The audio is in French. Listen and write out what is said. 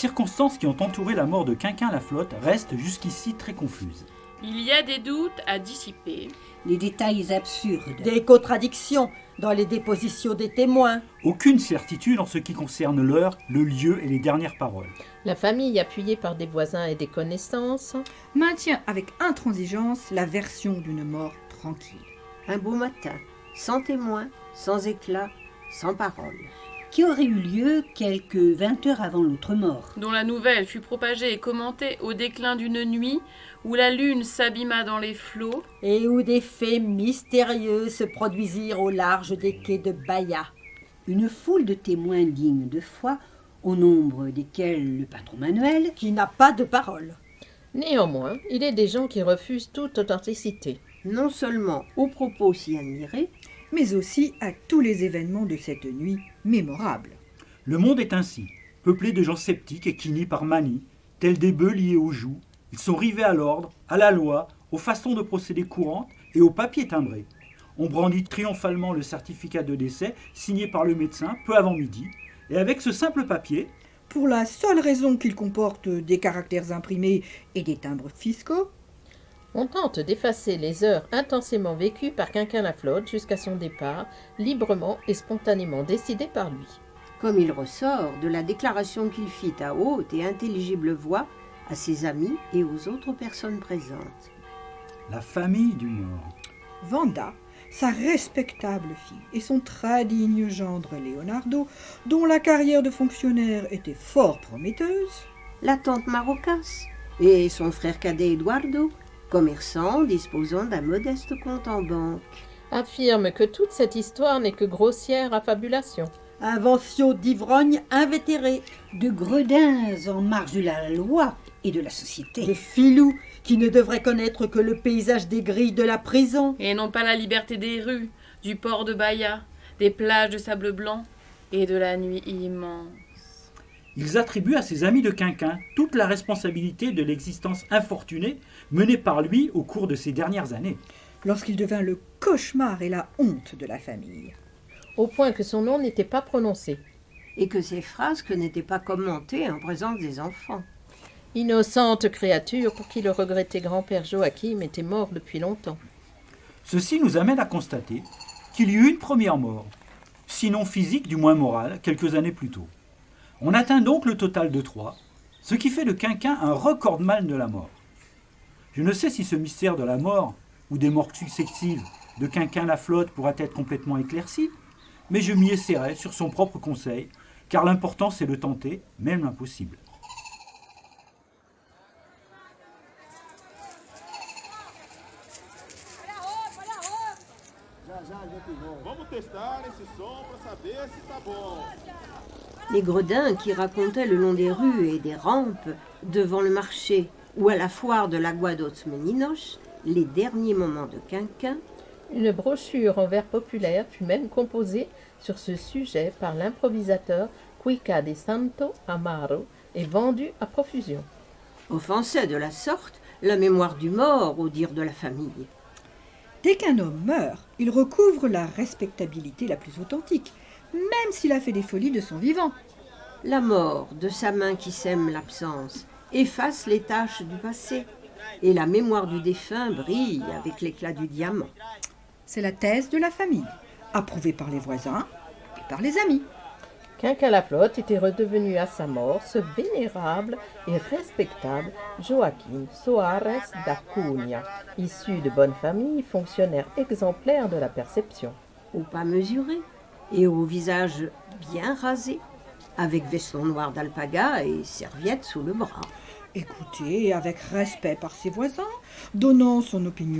circonstances qui ont entouré la mort de Quinquin-la-Flotte restent jusqu'ici très confuses. Il y a des doutes à dissiper. Les détails absurdes. Des contradictions dans les dépositions des témoins. Aucune certitude en ce qui concerne l'heure, le lieu et les dernières paroles. La famille, appuyée par des voisins et des connaissances, maintient avec intransigeance la version d'une mort tranquille. Un beau matin, sans témoin, sans éclat, sans parole. Qui aurait eu lieu quelques 20 heures avant l'autre mort. Dont la nouvelle fut propagée et commentée au déclin d'une nuit où la lune s'abîma dans les flots Et où des faits mystérieux se produisirent au large des quais de Bahia. Une foule de témoins dignes de foi, au nombre desquels le patron Manuel, Qui n'a pas de parole. néanmoins, il est des gens qui refusent toute authenticité. Non seulement aux propos si admirés, Mais aussi à tous les événements de cette nuit mémorable. Le monde est ainsi, peuplé de gens sceptiques et qui nient par manie, tels des bœufs liés au joug. Ils sont rivés à l'ordre, à la loi, aux façons de procéder courantes et au papier timbré. On brandit triomphalement le certificat de décès signé par le médecin peu avant midi, et avec ce simple papier, Pour la seule raison qu'il comporte des caractères imprimés et des timbres fiscaux, On tente d'effacer les heures intensément vécues par Quinquin-la-Flotte jusqu'à son départ, librement et spontanément décidé par lui. comme il ressort de la déclaration qu'il fit à haute et intelligible voix à ses amis et aux autres personnes présentes. la famille du mort. Vanda, sa respectable fille, et son très digne gendre Leonardo, dont la carrière de fonctionnaire était fort prometteuse, La tante Marocas et son frère cadet Eduardo, commerçant disposant d'un modeste compte en banque. Affirme que toute cette histoire n'est que grossière affabulation. Invention d'ivrogne invétéré. de gredins en marge de la loi et de la société. De filous qui ne devraient connaître que le paysage des grilles de la prison. et non pas la liberté des rues, du port de Bahia, des plages de sable blanc et de la nuit immense. Ils attribuent à ses amis de Quinquin toute la responsabilité de l'existence infortunée menée par lui au cours de ces dernières années. lorsqu'il devint le cauchemar et la honte de la famille. Au point que son nom n'était pas prononcé. Et que ces frasques n'étaient pas commentées en présence des enfants. Innocente créature pour qui le regretté grand-père Joachim était mort depuis longtemps. Ceci nous amène à constater qu'il y eut une première mort, sinon physique du moins morale, quelques années plus tôt. On atteint donc le total de 3, ce qui fait de Quinquin un recordman de la mort. Je ne sais si ce mystère de la mort, ou des morts successives de Quinquin-la-Flotte pourra être complètement éclairci, mais je m'y essaierai sur son propre conseil, car l'important c'est de tenter, même l'impossible. Vamos testar esse som para saber se tá bom. Les gredins qui racontaient le long des rues et des rampes, devant le marché ou à la foire de l'Agua dos Meninos, les derniers moments de Quinquin, Une brochure en vers populaire fut même composée sur ce sujet par l'improvisateur Cuica de Santo Amaro et vendue à profusion. offensait de la sorte la mémoire du mort au dire de la famille. Dès qu'un homme meurt, il recouvre la respectabilité la plus authentique, même s'il a fait des folies de son vivant. La mort de sa main qui sème l'absence efface les taches du passé, et la mémoire du défunt brille avec l'éclat du diamant. C'est la thèse de la famille, approuvée par les voisins et par les amis. Quinquin-la-Flotte était redevenu à sa mort ce vénérable et respectable Joaquim Soares da Cunha, issu de bonne famille, fonctionnaire exemplaire de la perception. Au pas mesuré et au visage bien rasé, avec veston noir d'alpaga et serviette sous le bras. Écouté avec respect par ses voisins, donnant son opinion